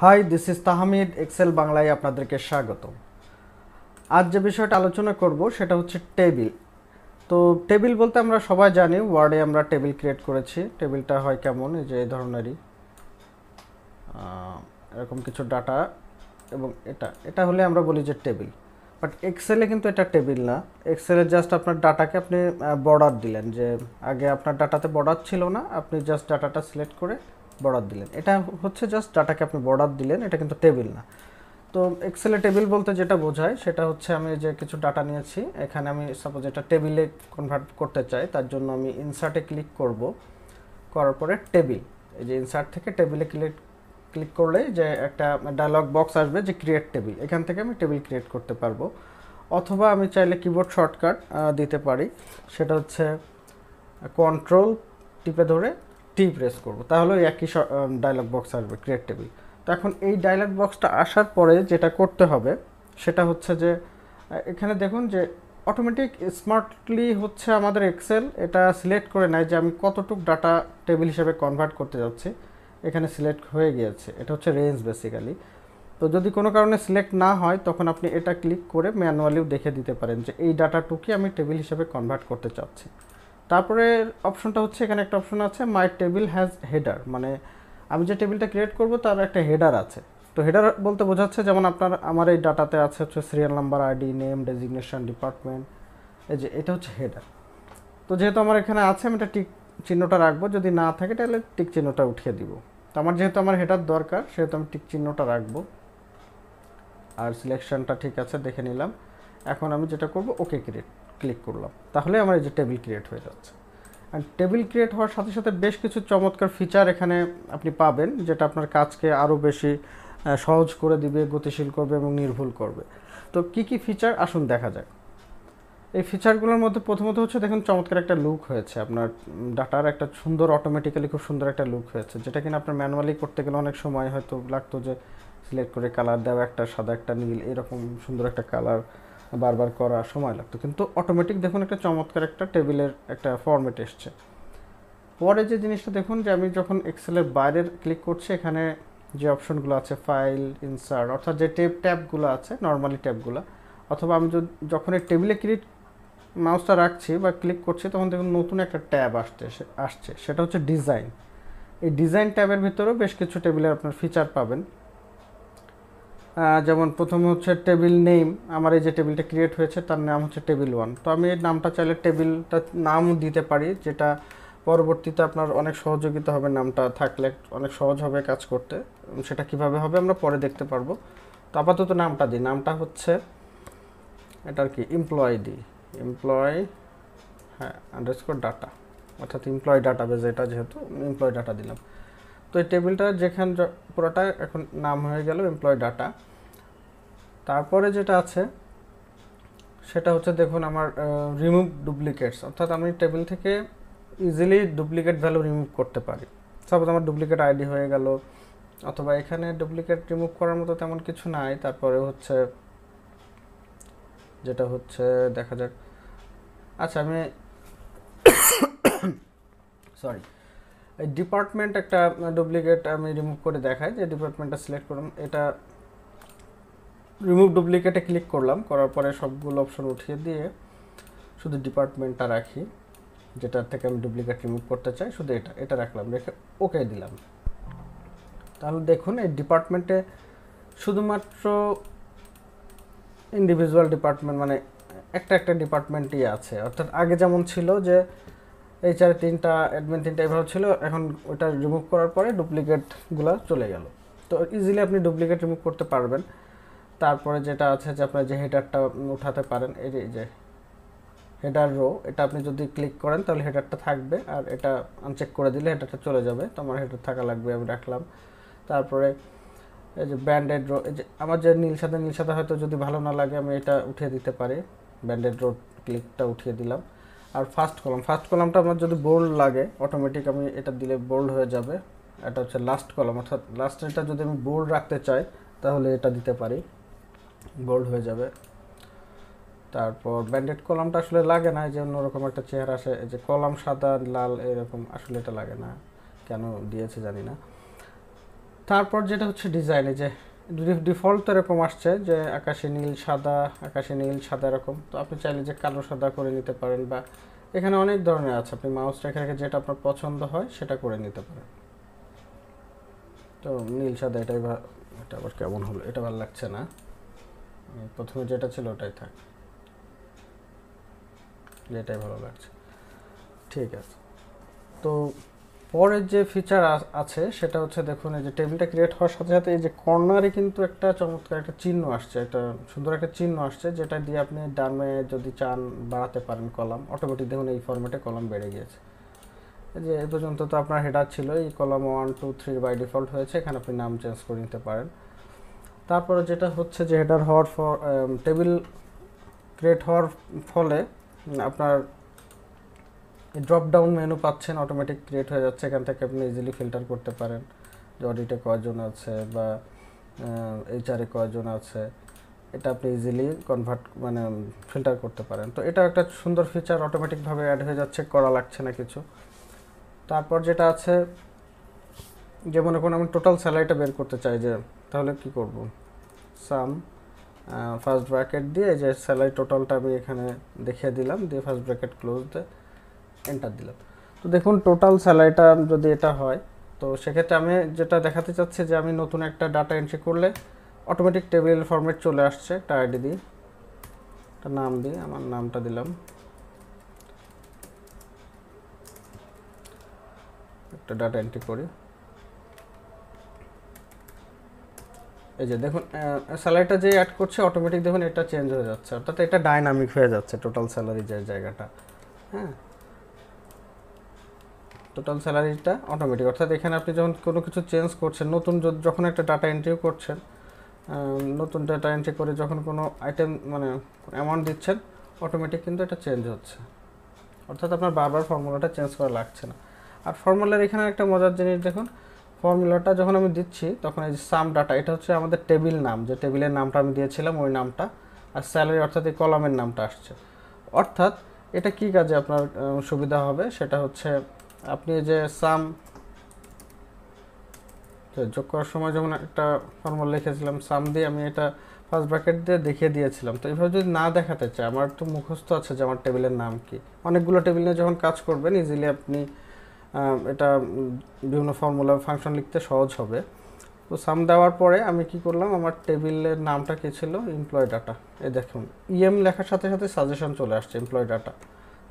High, this is Tahmid. Excel বাংলায় আপনাদেরকে স্বাগত। আজ যে বিষয়টা আলোচনা করব সেটা হচ্ছে টেবিল। তো টেবিল বলতে আমরা সবাই জানি, ওয়ার্ডে আমরা টেবিল ক্রিয়েট করেছি। টেবিলটা হয় কেমন, এই যে এই ধরনেরই এরকম কিছু ডাটা, এবং এটা এটা হলে আমরা বলি যে টেবিল। বাট এক্সেলে কিন্তু এটা টেবিল না। এক্সেলে জাস্ট আপনার ডাটাকে আপনি বর্ডার দিলেন, যে আগে আপনার ডাটাতে বর্ডার ছিল না, আপনি জাস্ট ডাটাটা সিলেক্ট করে বর্ডার দিলেন। এটা হচ্ছে জাস্ট ডাটাকে আপনি বর্ডার দিলেন, এটা কিন্তু টেবিল না। তো এক্সেলে টেবিল বলতে যেটা বোঝায় সেটা হচ্ছে, আমি যে কিছু ডাটা নিয়েছি, এখানে আমি সাপোজ এটা টেবিলে কনভার্ট করতে চাই, তার জন্য আমি ইনসার্টে ক্লিক করব। করার পরে টেবিল, এই যে ইনসার্ট থেকে টেবিলে ক্লিক ক্লিক করলে যে একটা ডায়লগ বক্স আসবে যে ক্রিয়েট টেবিল, এখান থেকে আমি টেবিল ক্রিয়েট করতে পারবো। অথবা আমি চাইলে কিবোর্ড শর্টকাট দিতে পারি, সেটা হচ্ছে কন্ট্রোল টিপে ধরে টি প্রেস করব, তাহলে ওই একই ডায়লগ বক্স আসবে ক্রিয়েট টেবিল। তো এখন এই ডায়লগ বক্সটা আসার পরে যেটা করতে হবে সেটা হচ্ছে যে এখানে দেখুন যে অটোমেটিক স্মার্টলি হচ্ছে আমাদের এক্সেল এটা সিলেক্ট করে নেয় যে আমি কতটুক ডাটা টেবিল হিসেবে কনভার্ট করতে যাচ্ছি। এখানে সিলেক্ট হয়ে গিয়েছে, এটা হচ্ছে রেঞ্জ বেসিক্যালি। তো যদি কোনো কারণে সিলেক্ট না হয় তখন আপনি এটা ক্লিক করে ম্যানুয়ালিও দেখে দিতে পারেন যে এই ডাটাটুকি আমি টেবিল হিসেবে কনভার্ট করতে চাচ্ছি। তারপরে অপশনটা হচ্ছে, এখানে একটা অপশন আছে মাই টেবিল হ্যাজ হেডার, মানে আমি যে টেবিলটা ক্রিয়েট করব তার একটা হেডার আছে। তো হেডার বলতে বোঝাচ্ছে যেমন আমার এই ডাটাতে আছে হচ্ছে serial number, ID, name, designation, department, এই যে এটা হচ্ছে হেডার। তো যেহেতু আমার এখানে আছে, আমি এটা টিক চিহ্নটা রাখবো, যদি না থাকে তাহলে টিক চিহ্নটা উঠিয়ে দিব। তো যেহেতু আমার হেডার দরকার, সেহেতু আমি টিক চিহ্নটা রাখবো। আর সিলেকশনটা ঠিক আছে দেখে নিলাম। এখন আমি যেটা করব, ওকে ক্লিক করলাম, তাহলে আমার এই যে টেবিল ক্রিয়েট হয়ে যাচ্ছে। অ্যান্ড টেবিল ক্রিয়েট হওয়ার সাথে সাথে বেশ কিছু চমৎকার ফিচার এখানে আপনি পাবেন, যেটা আপনার কাজকে আরও বেশি সহজ করে দিবে, গতিশীল করবে এবং নির্ভুল করবে। তো কি কি ফিচার আসুন দেখা যাক। এই ফিচারগুলোর মধ্যে প্রথমত হচ্ছে, দেখুন চমৎকার একটা লুক হয়েছে, আপনার ডাটার একটা সুন্দর অটোমেটিক্যালি খুব সুন্দর একটা লুক হয়েছে, যেটা কিনা আপনার ম্যানুয়ালি করতে গেলে অনেক সময় হয়তো লাগতো, যে সিলেক্ট করে কালার দেওয়া, একটা সাদা একটা নীল, এরকম সুন্দর একটা কালার বারবার করা সময় লাগতো, কিন্তু অটোমেটিক দেখুন একটা চমৎকার একটা টেবিলের একটা ফরম্যাট এসছে। পরে যে জিনিসটা দেখুন, যে আমি যখন এক্সেলের বাইরের ক্লিক করছি, এখানে যে অপশনগুলো আছে ফাইল, ইনসার্ট, অর্থাৎ যে ট্যাবগুলো আছে নর্মালি ট্যাবগুলো, অথবা আমি যখন এই টেবিলে মাউসটা রাখছি বা ক্লিক করছি, তখন দেখুন নতুন একটা ট্যাব আসছে, সেটা হচ্ছে ডিজাইন। এই ডিজাইন ট্যাবের ভিতরেও বেশ কিছু টেবিলের আপনার ফিচার পাবেন। যেমন প্রথমে হচ্ছে টেবিল নেম, আমার এই যে টেবিলটা ক্রিয়েট হয়েছে তার নাম হচ্ছে টেবিল 1। তো আমি এই নামটা চাইলে টেবিলটা নাম দিতে পারি, যেটা পরবর্তীতে আপনার অনেক সহযোগিতা হবে, নামটা থাকলে অনেক সহজ হবে কাজ করতে। সেটা কিভাবে হবে আমরা পরে দেখতে পারবো। তো আপাতত নামটা দিই, নামটা হচ্ছে এটার কি এমপ্লয় দিই, এমপ্লয়, হ্যাঁ, আন্ডারস্কোর ডাটা, অর্থাৎ এমপ্লয় ডাটাবেজ, এটা যেহেতু এমপ্লয় ডাটা দিলাম। তো এই টেবিলটা যেখানে পুরোটা এখন নাম হয়ে গেল এমপ্লয় ডাটা। তারপরে যেটা আছে সেটা হচ্ছে, দেখুন আমার রিমুভ ডুপ্লিকেটস, অর্থাৎ আমি টেবিল থেকে ইজিলি ডুপ্লিকেট ভ্যালু রিমুভ করতে পারি। সাপোজ আমার ডুপ্লিকেট আইডি হয়ে গেল, অথবা এখানে ডুপ্লিকেট রিমুভ করার মতো তেমন কিছু নাই। তারপরে হচ্ছে যেটা হচ্ছে দেখা যাক, আচ্ছা আমি সরি, এই ডিপার্টমেন্ট একটা ডুপ্লিকেট আমি রিমুভ করে দেখাই, যে ডিপার্টমেন্টটা সিলেক্ট করলাম, এটা রিমুভ ডুপ্লিকেটে ক্লিক করলাম, করার পরে সবগুলো অপশন উঠিয়ে দিয়ে শুধু ডিপার্টমেন্টটা রাখি, যেটার থেকে আমি ডুপ্লিকেট রিমুভ করতে চাই, শুধু এটা রাখলাম, রেখে ওকে দিলাম। তাহলে দেখুন এই ডিপার্টমেন্টে শুধুমাত্র ইন্ডিভিজুয়াল ডিপার্টমেন্ট, মানে একটা ডিপার্টমেন্টই আছে। অর্থাৎ আগে যেমন ছিল যে এইচআর 3টা, অ্যাডমিন 3টা, এভাবে ছিল, এখন ওটা রিমুভ করার পরে ডুপ্লিকেটগুলো চলে গেল। তো ইজিলি আপনি ডুপ্লিকেট রিমুভ করতে পারবেন। তারপরে যেটা আছে যে আপনার যে হেডারটা উঠাতে পারেন, এই যে হেডার রো, এটা আপনি যদি ক্লিক করেন তাহলে হেডারটা থাকবে, আর এটা আনচেক করে দিলে হেডারটা চলে যাবে। তো আমার হেডার থাকা লাগবে, আমি রাখলাম। তারপরে এই যে ব্যান্ডেড রো, এই যে আমার যে নীল সাদা হয়তো যদি ভালো না লাগে, আমি এটা উঠিয়ে দিতে পারি, ব্যান্ডেড রো ক্লিকটা উঠিয়ে দিলাম। আর ফার্স্ট কলামটা আমার যদি বোল্ড লাগে, অটোমেটিক আমি এটা দিলে বোল্ড হয়ে যাবে। এটা হচ্ছে লাস্ট কলাম, অর্থাৎ লাস্টেরটা যদি আমি বোল্ড রাখতে চাই তাহলে এটা দিতে পারি, বোল্ড হয়ে যাবে। তারপর ব্যান্ডেড কলামটা আসলে লাগে না, যে অন্যরকম একটা চেহারা আসে, যে কলাম সাদা লাল এরকম, আসলে এটা লাগে না, কেন দিয়েছে জানি না। তারপর যেটা হচ্ছে ডিজাইনে যে ডিফল্ট তো এরকম আসছে যে আকাশি নীল সাদা এরকম। তো আপনি চাইলে যে কালো সাদা করে নিতে পারেন, বা এখানে অনেক ধরনের আছে, আপনি মাউস রেখে রেখে যেটা আপনার পছন্দ হয় সেটা করে নিতে পারেন। তো নীল সাদা এটা আবার কেমন হলো, এটা ভালো লাগছে না, প্রথমে যেটা ছিল ওটাই থাক, যেটাই ভালো লাগছে। ঠিক আছে। তো পরের যে ফিচার আছে সেটা হচ্ছে দেখুন, এই যে টেবিলটা ক্রিয়েট হওয়ার সাথে সাথে এই যে কর্নারে কিন্তু একটা চমৎকার একটা চিহ্ন আসছে, একটা সুন্দর একটা চিহ্ন আসছে, যেটা দিয়ে আপনি ডানে যদি চান বাড়াতে পারেন কলাম, অটোমেটিক দেখুন এই ফরম্যাটে কলাম বেড়ে গিয়েছে। এই যে এই পর্যন্ত তো আপনার হেডার ছিল, এই কলাম 1 2 3 বাই ডিফল্ট হয়েছে, এখানে আপনি নাম চেঞ্জ করে নিতে পারেন। তারপরে যেটা হচ্ছে যে হেডার হওয়ার টেবিল ক্রিয়েট হওয়ার ফলে আপনার ড্রপ ডাউন মেনু পাচ্ছেন, অটোমেটিক ক্রিয়েট হয়ে যাচ্ছে, এখান থেকে আপনি ইজিলি ফিল্টার করতে পারেন যে অডিটে কয়জন আছে বা এইচআরে কয়জন আছে, এটা আপনি ইজিলি ফিল্টার করতে পারেন। তো এটা একটা সুন্দর ফিচার, অটোমেটিকভাবে অ্যাড হয়ে যাচ্ছে, করা লাগছে না কিছু। তারপর যেটা আছে, যে মনে করুন আমি টোটাল স্যালারিটা বের করতে চাই, যে তাহলে কি করব, সাম ফার্স্ট ব্র্যাকেট দিয়ে যে স্যালারি টোটালটা আমি এখানে দেখিয়ে দিলাম, দিয়ে ফার্স্ট ব্র্যাকেট ক্লোজ দিয়ে এন্টার দিলাম। তো দেখুন টোটাল স্যালারিটা যদি এটা হয়, তো সেক্ষেত্রে আমি যেটা দেখাতে চাচ্ছি যে আমি নতুন একটা ডাটা এন্ট্রি করলে অটোমেটিক টেবিল ফরম্যাট চলে আসছে, একটা আইডি দিই, একটা নাম দিই, আমার নামটা দিলাম, একটা ডাটা এন্ট্রি করি। এই যে দেখুন স্যালারিটা যে অ্যাড করছে অটোমেটিক দেখুন এটা চেঞ্জ হয়ে যাচ্ছে, অর্থাৎ এটা ডাইনামিক হয়ে যাচ্ছে টোটাল স্যালারি যে জায়গাটা। হ্যাঁ, টোটাল স্যালারিটা অটোমেটিক, অর্থাৎ এখানে আপনি যখন কোনো কিছু চেঞ্জ করছেন, নতুন যখন একটা ডাটা এন্ট্রিও করছেন, নতুন ডাটা এন্ট্রি করে যখন কোনো আইটেম অ্যামাউন্ট দিচ্ছেন, অটোমেটিক কিন্তু এটা চেঞ্জ হচ্ছে, অর্থাৎ আপনার বারবার ফর্মুলাটা চেঞ্জ করা লাগছে না। আর ফর্মুলার এখানে একটা মজার জিনিস দেখুন, ফর্মুলাটা যখন আমি দিচ্ছি তখন এই যে সাম ডাটা, এটা হচ্ছে আমাদের টেবিল নাম, যে টেবিলের নামটা আমি দিয়েছিলাম ওই নামটা, আর স্যালারি অর্থাৎ এই কলামের নামটা আসছে। অর্থাৎ এটা কি কাজে আপনার সুবিধা হবে, সেটা হচ্ছে আপনি যে সাম যোগ করার সময় যেমন একটা ফর্মুলা লিখেছিলাম সাম দিয়ে, আমি এটা ফার্স্ট ব্র্যাকেট দিয়ে দেখিয়ে দিয়েছিলাম। তো এইভাবে যদি না দেখাতে চাই, আমার তো মুখস্থ আছে যে আমার টেবিলের নাম কি, অনেকগুলো টেবিল নিয়ে যখন কাজ করবেন ইজিলি আপনি এটা বিভিন্ন ফর্মুলা ফাংশন লিখতে সহজ হবে। তো সাম দেওয়ার পরে আমি কি করলাম, আমার টেবিলের নামটা কি ছিল, এমপ্লয় ডাটা, এই দেখুন ইএম লেখার সাথে সাথে সাজেশন চলে আসছে এমপ্লয় ডাটা।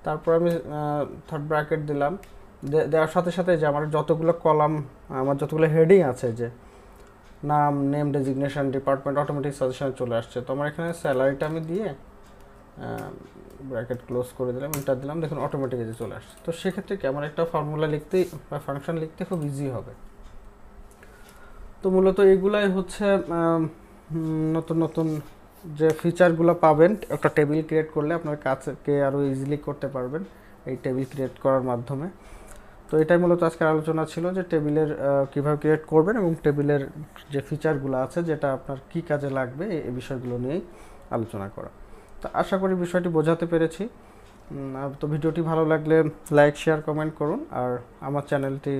তারপর আমি থার্ড ব্র্যাকেট দিলাম, দেওয়ার সাথে সাথে যে আমার যতগুলো কলাম, আমার যতগুলো হেডিং আছে, যে নাম, নেম, ডেজিগনেশন, ডিপার্টমেন্ট, অটোমেটিক সাজেশনে চলে আসছে। তো আমার এখানে স্যালারিটা আমি দিয়ে ব্র্যাকেট ক্লোজ করে দিলাম, এন্টার দিলাম, দেখুন অটোমেটিক যে চলে আসছে। তো সেক্ষেত্রে কি আমার একটা ফর্মুলা লিখতে বা ফাংশন লিখতে খুব ইজি হবে। তো মূলত এইগুলাই হচ্ছে নতুন নতুন যে ফিচারগুলো পাবেন একটা টেবিল ক্রিয়েট করলে, আপনার কাজকে আরও ইজিলি করতে পারবেন এই টেবিল ক্রিয়েট করার মাধ্যমে। তো এটাই মূলত আজকের আলোচনা ছিল, যে টেবিলের কীভাবে ক্রিয়েট করবেন এবং টেবিলের যে ফিচারগুলো আছে যেটা আপনার কী কাজে লাগবে এই বিষয়গুলো নিয়েই আলোচনা করা। তো আশা করি বিষয়টি বোঝাতে পেরেছি। তো ভিডিওটি ভালো লাগলে লাইক, শেয়ার, কমেন্ট করুন, আর আমার চ্যানেলটি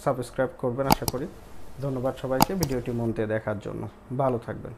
সাবস্ক্রাইব করবেন আশা করি। ধন্যবাদ সবাইকে ভিডিওটি মন দিয়ে দেখার জন্য, ভালো থাকবেন।